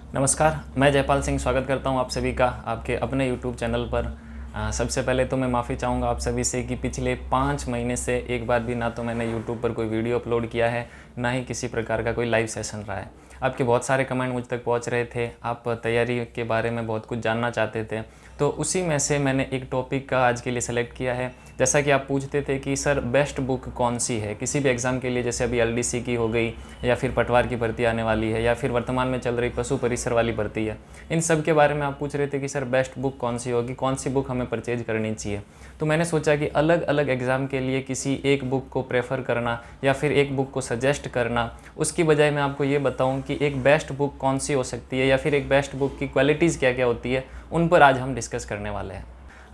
नमस्कार, मैं जयपाल सिंह स्वागत करता हूं आप सभी का आपके अपने यूट्यूब चैनल पर। सबसे पहले तो मैं माफ़ी चाहूँगा आप सभी से कि पिछले 5 महीने से एक बार भी ना तो मैंने यूट्यूब पर कोई वीडियो अपलोड किया है, ना ही किसी प्रकार का कोई लाइव सेशन रहा है। आपके बहुत सारे कमेंट मुझ तक पहुँच रहे थे, आप तैयारी के बारे में बहुत कुछ जानना चाहते थे, तो उसी में से मैंने एक टॉपिक का आज के लिए सेलेक्ट किया है। जैसा कि आप पूछते थे कि सर बेस्ट बुक कौन सी है किसी भी एग्ज़ाम के लिए, जैसे अभी एलडीसी की हो गई या फिर पटवार की भर्ती आने वाली है या फिर वर्तमान में चल रही पशु परिसर वाली भर्ती है, इन सब के बारे में आप पूछ रहे थे कि सर बेस्ट बुक कौन सी होगी, कौन सी बुक हमें परचेज करनी चाहिए। तो मैंने सोचा कि अलग अलग एग्ज़ाम के लिए किसी एक बुक को प्रेफर करना या फिर एक बुक को सजेस्ट करना, उसकी बजाय मैं आपको ये बताऊं कि एक बेस्ट बुक कौन सी हो सकती है या फिर एक बेस्ट बुक की क्वालिटीज़ क्या क्या होती है, उन पर आज हम डिस्कस करने वाले हैं।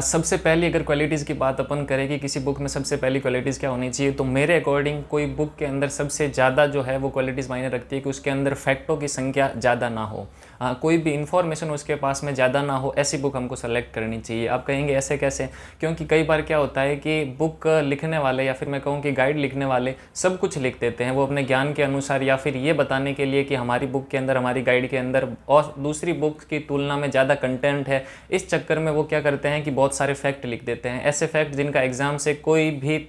सबसे पहली अगर क्वालिटीज़ की बात अपन करें कि किसी बुक में सबसे पहली क्वालिटीज़ क्या होनी चाहिए, तो मेरे अकॉर्डिंग कोई बुक के अंदर सबसे ज़्यादा जो है वो क्वालिटीज़ मायने रखती है कि उसके अंदर फैक्टों की संख्या ज़्यादा ना हो, कोई भी इन्फॉर्मेशन उसके पास में ज़्यादा ना हो, ऐसी बुक हमको सेलेक्ट करनी चाहिए। आप कहेंगे ऐसे कैसे? क्योंकि कई बार क्या होता है कि बुक लिखने वाले या फिर मैं कहूँ कि गाइड लिखने वाले सब कुछ लिख देते हैं, वो अपने ज्ञान के अनुसार या फिर ये बताने के लिए कि हमारी बुक के अंदर, हमारी गाइड के अंदर और दूसरी बुक की तुलना में ज़्यादा कंटेंट है। इस चक्कर में वो क्या करते हैं कि बहुत सारे फैक्ट लिख देते हैं, ऐसे फैक्ट जिनका एग्ज़ाम से कोई भी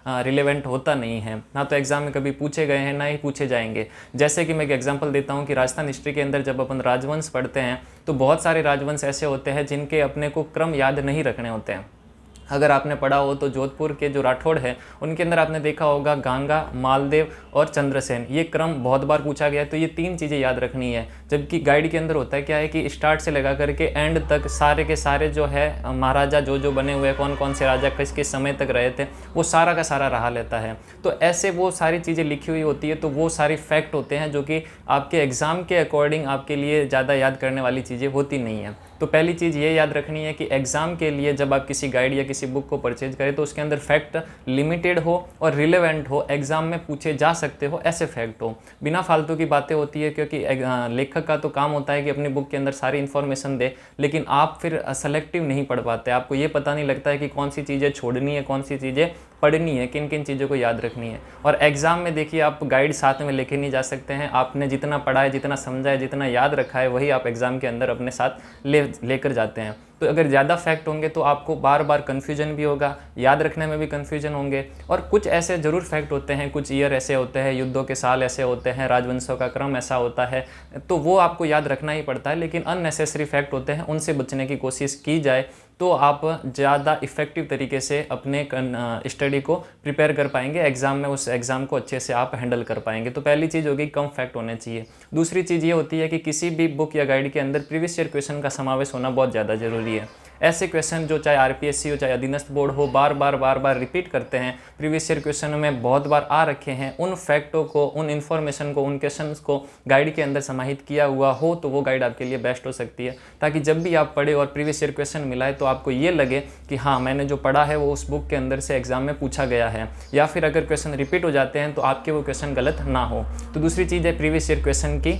रिलेवेंट होता नहीं है, ना तो एग्ज़ाम में कभी पूछे गए हैं ना ही पूछे जाएंगे। जैसे कि मैं एक एग्जांपल देता हूं कि राजस्थान हिस्ट्री के अंदर जब अपन राजवंश पढ़ते हैं तो बहुत सारे राजवंश ऐसे होते हैं जिनके अपने को क्रम याद नहीं रखने होते हैं। अगर आपने पढ़ा हो तो जोधपुर के जो राठौड़ हैं उनके अंदर आपने देखा होगा गांगा, मालदेव और चंद्रसेन, ये क्रम बहुत बार पूछा गया है, तो ये 3 चीज़ें याद रखनी है। जबकि गाइड के अंदर होता है क्या है कि स्टार्ट से लगा करके एंड तक सारे के सारे जो है महाराजा जो बने हुए, कौन कौन से राजा किस किस समय तक रहे थे, वो सारा का सारा रहा लेता है। तो ऐसे वो सारी चीज़ें लिखी हुई होती है, तो वो सारी फैक्ट होते हैं जो कि आपके एग्ज़ाम के अकॉर्डिंग आपके लिए ज़्यादा याद करने वाली चीज़ें होती नहीं हैं। तो पहली चीज़ ये याद रखनी है कि एग्ज़ाम के लिए जब आप किसी गाइड या किसी बुक को परचेज करें तो उसके अंदर फैक्ट लिमिटेड हो और रिलेवेंट हो, एग्ज़ाम में पूछे जा सकते हो ऐसे फैक्ट हो, बिना फालतू की बातें होती है। क्योंकि लेखक का तो काम होता है कि अपनी बुक के अंदर सारी इन्फॉर्मेशन दे, लेकिन आप फिर सेलेक्टिव नहीं पढ़ पाते, आपको ये पता नहीं लगता है कि कौन सी चीज़ें छोड़नी है, कौन सी चीज़ें पढ़नी है, किन किन चीज़ों को याद रखनी है। और एग्ज़ाम में देखिए आप गाइड साथ में लेके नहीं जा सकते हैं, आपने जितना पढ़ा है, जितना समझा है, जितना याद रखा है, वही आप एग्ज़ाम के अंदर अपने साथ लेकर जाते हैं। तो अगर ज़्यादा फैक्ट होंगे तो आपको बार बार कन्फ्यूजन भी होगा, याद रखने में भी कन्फ्यूजन होंगे। और कुछ ऐसे ज़रूर फैक्ट होते हैं, कुछ ईयर ऐसे होते हैं, युद्धों के साल ऐसे होते हैं, राजवंशों का क्रम ऐसा होता है, तो वो आपको याद रखना ही पड़ता है। लेकिन अननेसेसरी फैक्ट होते हैं, उनसे बचने की कोशिश की जाए तो आप ज़्यादा इफ़ेक्टिव तरीके से अपने स्टडी को प्रिपेयर कर पाएंगे, एग्ज़ाम में उस एग्ज़ाम को अच्छे से आप हैंडल कर पाएंगे। तो पहली चीज़ होगी कम फैक्ट होने चाहिए। दूसरी चीज़ ये होती है कि किसी भी बुक या गाइड के अंदर प्रीवियस ईयर क्वेश्चन का समावेश होना बहुत ज़्यादा ज़रूरी है। ऐसे क्वेश्चन जो चाहे आरपीएससी हो चाहे अधीनस्थ बोर्ड हो, बार बार रिपीट करते हैं, प्रीवियस ईयर क्वेश्चन में बहुत बार आ रखे हैं, उन फैक्टों को, उन इन्फॉर्मेशन को, उन क्वेश्चन को गाइड के अंदर समाहित किया हुआ हो तो वो गाइड आपके लिए बेस्ट हो सकती है। ताकि जब भी आप पढ़े और प्रीवियस ईयर क्वेश्चन मिला है तो आपको ये लगे कि हाँ, मैंने जो पढ़ा है वो उस बुक के अंदर से एग्जाम में पूछा गया है, या फिर अगर क्वेश्चन रिपीट हो जाते हैं तो आपके वो क्वेश्चन गलत ना हो। तो दूसरी चीज़ है प्रीवियस ईयर क्वेश्चन की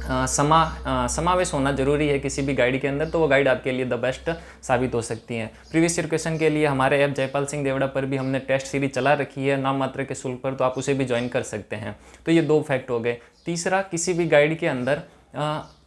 समावेश होना जरूरी है किसी भी गाइड के अंदर, तो वो गाइड आपके लिए द बेस्ट साबित हो सकती है। प्रीवियस ईयर क्वेश्चन के लिए हमारे ऐप जयपाल सिंह देवड़ा पर भी हमने टेस्ट सीरीज चला रखी है नाम मात्र के शुल्क पर, तो आप उसे भी ज्वाइन कर सकते हैं। तो ये 2 फैक्ट हो गए। तीसरा, किसी भी गाइड के अंदर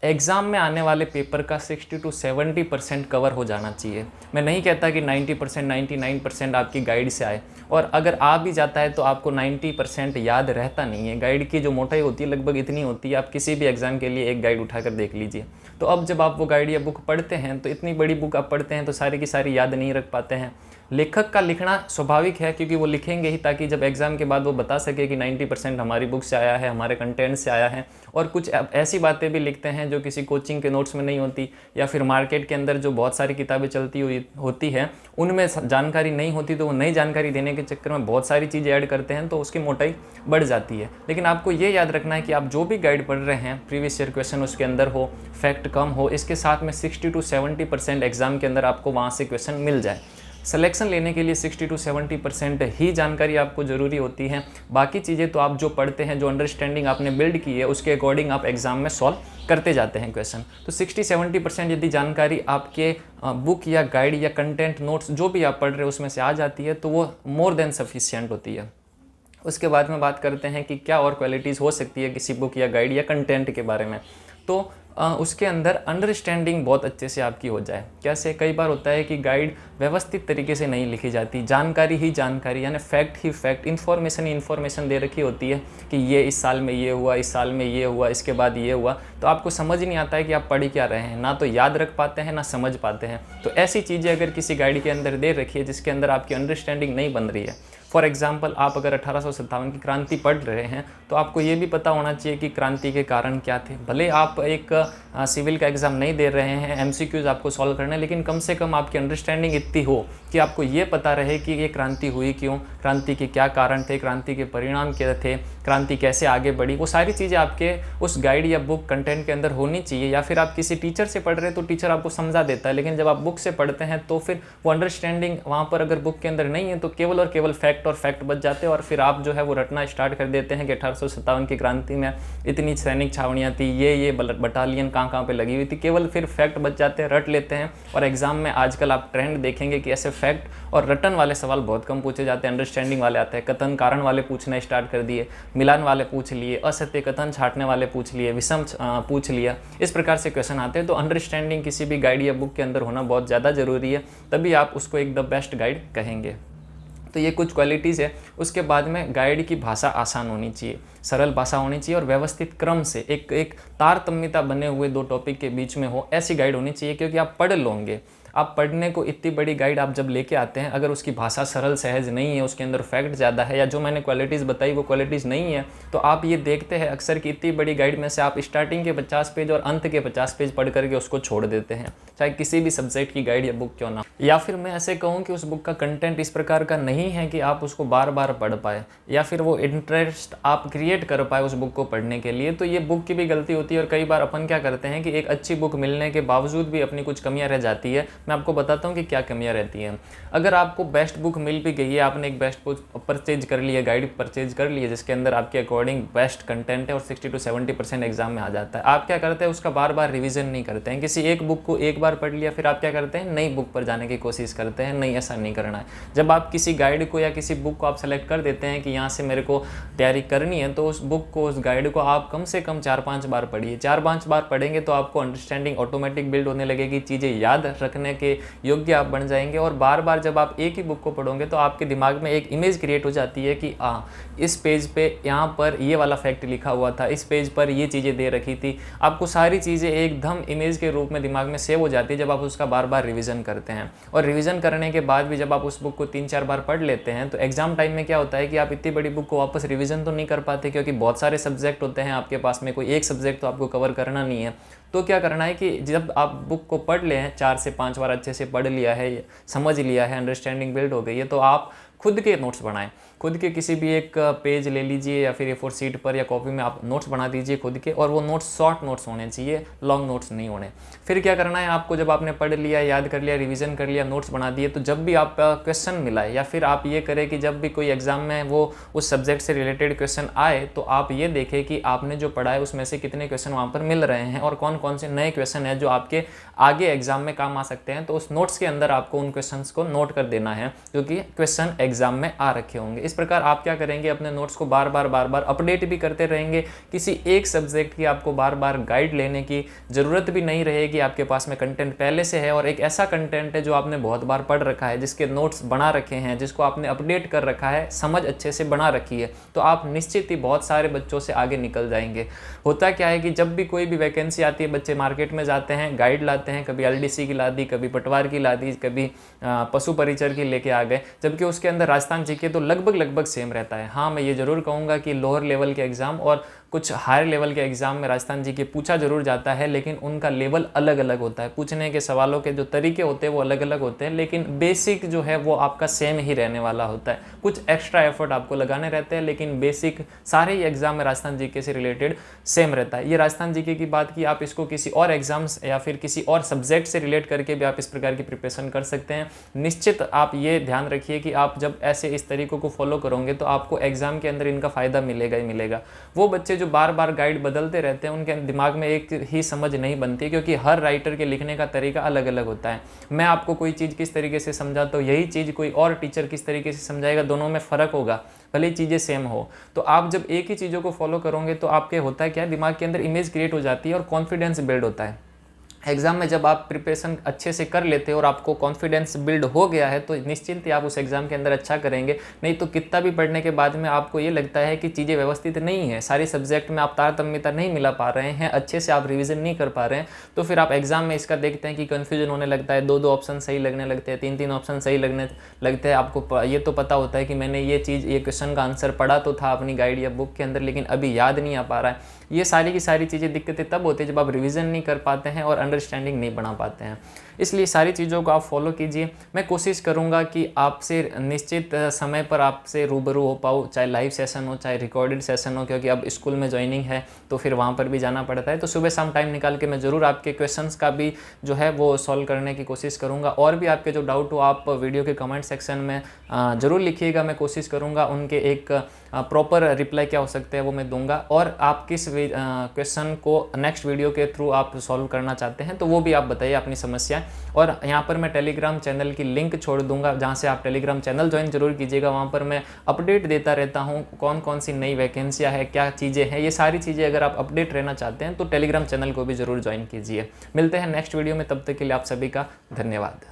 एग्ज़ाम में आने वाले पेपर का 60 to 70% कवर हो जाना चाहिए। मैं नहीं कहता कि 90%, 99% आपकी गाइड से आए, और अगर आ भी जाता है तो आपको 90% याद रहता नहीं है। गाइड की जो मोटाई होती है लगभग इतनी होती है, आप किसी भी एग्ज़ाम के लिए एक गाइड उठाकर देख लीजिए। तो अब जब आप वो गाइड या बुक पढ़ते हैं तो इतनी बड़ी बुक आप पढ़ते हैं तो सारी की सारी याद नहीं रख पाते हैं। लेखक का लिखना स्वाभाविक है क्योंकि वो लिखेंगे ही ताकि जब एग्ज़ाम के बाद वो बता सके कि 90% हमारी बुक से आया है, हमारे कंटेंट से आया है। और कुछ ऐसी बातें भी लिखते हैं जो किसी कोचिंग के नोट्स में नहीं होती, या फिर मार्केट के अंदर जो बहुत सारी किताबें चलती हुई होती हैं उनमें जानकारी नहीं होती, तो वो नई जानकारी देने के चक्कर में बहुत सारी चीज़ें ऐड करते हैं तो उसकी मोटाई बढ़ जाती है। लेकिन आपको ये याद रखना है कि आप जो भी गाइड पढ़ रहे हैं, प्रीवियस ईयर क्वेश्चन उसके अंदर हो, फैक्ट कम हो, इसके साथ में 60 to 70% एग्जाम के अंदर आपको वहाँ से क्वेश्चन मिल जाए। सिलेक्शन लेने के लिए 60 to 70% ही जानकारी आपको ज़रूरी होती है। बाकी चीज़ें तो आप जो पढ़ते हैं, जो अंडरस्टैंडिंग आपने बिल्ड की है उसके अकॉर्डिंग आप एग्ज़ाम में सॉल्व करते जाते हैं क्वेश्चन। तो 60-70% यदि जानकारी आपके बुक या गाइड या कंटेंट नोट्स जो भी आप पढ़ रहे हो उसमें से आ जाती है तो वो मोर देन सफिशिएंट होती है। उसके बाद में बात करते हैं कि क्या और क्वालिटीज़ हो सकती है किसी बुक या गाइड या कंटेंट के बारे में। तो उसके अंदर अंडरस्टैंडिंग बहुत अच्छे से आपकी हो जाए। कैसे, कई बार होता है कि गाइड व्यवस्थित तरीके से नहीं लिखी जाती, जानकारी ही जानकारी यानी फैक्ट ही फैक्ट, इन्फॉर्मेशन ही इन्फॉर्मेशन दे रखी होती है कि ये इस साल में ये हुआ, इस साल में ये हुआ, इसके बाद ये हुआ, तो आपको समझ ही नहीं आता है कि आप पढ़ क्या रहे हैं, ना तो याद रख पाते हैं ना समझ पाते हैं। तो ऐसी चीज़ें अगर किसी गाइड के अंदर दे रखी है जिसके अंदर आपकी अंडरस्टैंडिंग नहीं बन रही है, फॉर एग्जाम्पल आप अगर 1857 की क्रांति पढ़ रहे हैं तो आपको ये भी पता होना चाहिए कि क्रांति के कारण क्या थे। भले आप एक सिविल का एग्ज़ाम नहीं दे रहे हैं, एमसीक्यूज आपको सॉल्व करना है, लेकिन कम से कम आपकी अंडरस्टैंडिंग इतनी हो कि आपको ये पता रहे कि ये क्रांति हुई क्यों, क्रांति के क्या कारण थे, क्रांति के परिणाम क्या थे, क्रांति कैसे आगे बढ़ी, वो सारी चीज़ें आपके उस गाइड या बुक कंटेंट के अंदर होनी चाहिए। या फिर आप किसी टीचर से पढ़ रहे हैं तो टीचर आपको समझा देता है, लेकिन जब आप बुक से पढ़ते हैं तो फिर वो अंडरस्टैंडिंग वहाँ पर अगर बुक के अंदर नहीं है तो केवल और केवल फैक्ट और फैक्ट बच जाते हैं, और फिर आप जो है वो रटना स्टार्ट कर देते हैं कि 1857 की क्रांति में इतनी सैनिक छावनियाँ थी, ये बटालियन कहाँ पे लगी हुई थी, केवल फिर फैक्ट बच जाते हैं, रट लेते हैं। और एग्जाम में आजकल आप ट्रेंड देखेंगे कि ऐसे फैक्ट और रटन वाले सवाल बहुत कम पूछे जाते हैं, अंडरस्टैंडिंग वाले आते हैं। कथन कारण वाले पूछना स्टार्ट कर दिए, मिलान वाले पूछ लिए, असत्य कथन छाटने वाले पूछ लिए, विषम पूछ लिया, इस प्रकार से क्वेश्चन आते हैं। तो अंडरस्टैंडिंग किसी भी गाइड या बुक के अंदर होना बहुत ज़्यादा ज़रूरी है, तभी आप उसको एक द बेस्ट गाइड कहेंगे। तो ये कुछ क्वालिटीज़ है। उसके बाद में गाइड की भाषा आसान होनी चाहिए, सरल भाषा होनी चाहिए और व्यवस्थित क्रम से एक तारतम्यता बने हुए दो टॉपिक के बीच में हो, ऐसी गाइड होनी चाहिए। क्योंकि आप पढ़ लोगे, आप पढ़ने को इतनी बड़ी गाइड आप जब लेके आते हैं, अगर उसकी भाषा सरल सहज नहीं है, उसके अंदर फैक्ट ज़्यादा है, या जो मैंने क्वालिटीज़ बताई वो क्वालिटीज़ नहीं है, तो आप ये देखते हैं अक्सर कि इतनी बड़ी गाइड में से आप स्टार्टिंग के 50 पेज और अंत के 50 पेज पढ़ करके उसको छोड़ देते हैं, चाहे किसी भी सब्जेक्ट की गाइड या बुक क्यों ना। या फिर मैं ऐसे कहूँ कि उस बुक का कंटेंट इस प्रकार का नहीं है कि आप उसको बार बार पढ़ पाए, या फिर वो इंटरेस्ट आप क्रिएट कर पाए उस बुक को पढ़ने के लिए। तो ये बुक की भी गलती होती है। और कई बार अपन क्या करते हैं कि एक अच्छी बुक मिलने के बावजूद भी अपनी कुछ कमियाँ रह जाती है। मैं आपको बताता हूँ कि क्या कमियां रहती हैं। अगर आपको बेस्ट बुक मिल भी गई है, आपने एक बेस्ट बुक परचेज कर ली है, गाइड परचेज कर ली है जिसके अंदर आपके अकॉर्डिंग बेस्ट कंटेंट है और 60 to 70% एग्जाम में आ जाता है, आप क्या करते हैं, उसका बार बार रिवीजन नहीं करते हैं। किसी एक बुक को एक बार पढ़ लिया, फिर आप क्या करते हैं, नई बुक पर जाने की कोशिश करते हैं। नहीं, ऐसा नहीं करना है। जब आप किसी गाइड को या किसी बुक को आप सेलेक्ट कर देते हैं कि यहाँ से मेरे को तैयारी करनी है, तो उस बुक को, उस गाइड को आप कम से कम 4-5 बार पढ़िए। 4-5 बार पढ़ेंगे तो आपको अंडरस्टैंडिंग ऑटोमेटिक बिल्ड होने लगेगी, चीज़ें याद रखने के योग्य आप बन जाएंगे। और बार बार जब आप एक ही बुक को पढ़ोगे तो आपके दिमाग में एक इमेज क्रिएट हो जाती है कि इस पेज पे यहाँ पर ये वाला फैक्ट लिखा हुआ था, इस पेज पर ये चीज़ें दे रखी थी। आपको सारी चीज़ें एकदम इमेज के रूप में दिमाग में सेव हो जाती है जब आप उसका बार बार रिवीजन करते हैं। और रिवीजन करने के बाद भी जब आप उस बुक को 3-4 बार पढ़ लेते हैं तो एग्जाम टाइम में क्या होता है कि आप इतनी बड़ी बुक को वापस रिवीजन तो नहीं कर पाते, क्योंकि बहुत सारे सब्जेक्ट होते हैं आपके पास में, कोई एक सब्जेक्ट तो आपको कवर करना नहीं है। तो क्या करना है कि जब आप बुक को पढ़ ले हैं, 4 से 5 बार अच्छे से पढ़ लिया है, समझ लिया है, अंडरस्टैंडिंग बिल्ड हो गई है, तो आप खुद के नोट्स बनाएं। खुद के किसी भी एक पेज ले लीजिए या फिर A4 शीट पर या कॉपी में आप नोट्स बना दीजिए खुद के, और वो नोट्स शॉर्ट नोट्स होने चाहिए, लॉन्ग नोट्स नहीं होने। फिर क्या करना है आपको, जब आपने पढ़ लिया, याद कर लिया, रिवीजन कर लिया, नोट्स बना दिए, तो जब भी आपका क्वेश्चन मिला है, या फिर आप ये करें कि जब भी कोई एग्जाम में वो उस सब्जेक्ट से रिलेटेड क्वेश्चन आए, तो आप ये देखें कि आपने जो पढ़ा है उसमें से कितने क्वेश्चन वहाँ पर मिल रहे हैं और कौन कौन से नए क्वेश्चन हैं जो आपके आगे एग्जाम में काम आ सकते हैं। तो उस नोट्स के अंदर आपको उन क्वेश्चंस को नोट कर देना है, क्योंकि क्वेश्चन एग्जाम में आ रखे होंगे। इस प्रकार आप क्या करेंगे, अपने नोट्स को बार बार अपडेट भी करते रहेंगे। किसी एक सब्जेक्ट की आपको बार बार गाइड लेने की जरूरत भी नहीं रहेगी, आपके पास में कंटेंट पहले से है और एक ऐसा कंटेंट है जो आपने बहुत बार पढ़ रखा है, जिसके नोट्स बना रखे हैं, जिसको आपने अपडेट कर रखा है, समझ अच्छे से बना रखी है, तो आप निश्चित ही बहुत सारे बच्चों से आगे निकल जाएंगे। होता क्या है कि जब भी कोई भी वैकेंसी आती है, बच्चे मार्केट में जाते हैं, गाइड लाते हैं, कभी LDC की ला दी, कभी पटवार की ला दी, कभी पशु परिचर की लेके आ गए, जबकि उसके अंदर राजस्थान जीके तो लगभग सेम रहता है। हाँ, मैं ये जरूर कहूँगा कि लोअर लेवल के एग्जाम और कुछ हायर लेवल के एग्जाम में राजस्थान जीके पूछा जरूर जाता है, लेकिन उनका लेवल अलग अलग होता है, पूछने के सवालों के जो तरीके होते हैं वो अलग अलग होते हैं, लेकिन बेसिक जो है वो आपका सेम ही रहने वाला होता है। कुछ एक्स्ट्रा एफर्ट आपको लगाने रहते हैं, लेकिन बेसिक सारे ही एग्जाम में राजस्थान जीके से रिलेटेड सेम रहता है। ये राजस्थान जीके की बात की, आप इसको किसी और एग्जाम्स या फिर किसी और सब्जेक्ट से रिलेट करके भी आप इस प्रकार की प्रिपरेशन कर सकते हैं। निश्चित आप ये ध्यान रखिए कि आप जब ऐसे इस तरीकों को फॉलो करोगे तो आपको एग्जाम के अंदर इनका फायदा मिलेगा ही मिलेगा। वो बच्चे जो बार बार गाइड बदलते रहते हैं उनके दिमाग में एक ही समझ नहीं बनती, क्योंकि हर राइटर के लिखने का तरीका अलग अलग होता है। मैं आपको कोई चीज़ किस तरीके से समझाता हूँ, यही चीज़ कोई और टीचर किस तरीके से समझाएगा, दोनों में फ़र्क होगा, भले ही चीज़ें सेम हो। तो आप जब एक ही चीज़ों को फॉलो करोगे तो आपके होता है क्या, दिमाग के अंदर इमेज क्रिएट हो जाती है और कॉन्फिडेंस बिल्ड होता है। एग्ज़ाम में जब आप प्रिपरेशन अच्छे से कर लेते हो और आपको कॉन्फिडेंस बिल्ड हो गया है तो निश्चिंत ही आप उस एग्ज़ाम के अंदर अच्छा करेंगे। नहीं तो कितना भी पढ़ने के बाद में आपको ये लगता है कि चीज़ें व्यवस्थित नहीं है, सारे सब्जेक्ट में आप तारतम्यता नहीं मिला पा रहे हैं, अच्छे से आप रिवीजन नहीं कर पा रहे हैं, तो फिर आप एग्ज़ाम में इसका देखते हैं कि कन्फ्यूजन होने लगता है, 2-2 ऑप्शन सही लगने लगते हैं, 3-3 ऑप्शन सही लगने लगते हैं। आपको ये तो पता होता है कि मैंने ये चीज़, ये क्वेश्चन का आंसर पढ़ा तो था अपनी गाइड या बुक के अंदर, लेकिन अभी याद नहीं आ पा रहा है। ये सारी की सारी चीज़ें दिक्कतें तब होती है जब आप रिवीजन नहीं कर पाते हैं और अंडरस्टैंडिंग नहीं बना पाते हैं। इसलिए सारी चीज़ों को आप फॉलो कीजिए। मैं कोशिश करूंगा कि आपसे निश्चित समय पर आपसे रूबरू हो पाऊँ, चाहे लाइव सेशन हो चाहे रिकॉर्डेड सेशन हो, क्योंकि अब स्कूल में ज्वाइनिंग है तो फिर वहाँ पर भी जाना पड़ता है। तो सुबह शाम टाइम निकाल के मैं ज़रूर आपके क्वेश्चंस का भी जो है वो सॉल्व करने की कोशिश करूँगा। और भी आपके जो डाउट हो आप वीडियो के कमेंट सेक्शन में ज़रूर लिखिएगा, मैं कोशिश करूँगा उनके एक प्रॉपर रिप्लाई क्या हो सकते हैं वो मैं दूंगा। और आप किस क्वेश्चन को नेक्स्ट वीडियो के थ्रू आप सॉल्व करना चाहते हैं तो वो भी आप बताइए अपनी समस्या। और यहाँ पर मैं टेलीग्राम चैनल की लिंक छोड़ दूंगा, जहाँ से आप टेलीग्राम चैनल ज्वाइन जरूर कीजिएगा। वहाँ पर मैं अपडेट देता रहता हूँ, कौन कौन सी नई वैकेंसियाँ है, क्या चीज़ें हैं, ये सारी चीज़ें अगर आप अपडेट रहना चाहते हैं तो टेलीग्राम चैनल को भी ज़रूर ज्वाइन कीजिए। मिलते हैं नेक्स्ट वीडियो में, तब तक के लिए आप सभी का धन्यवाद।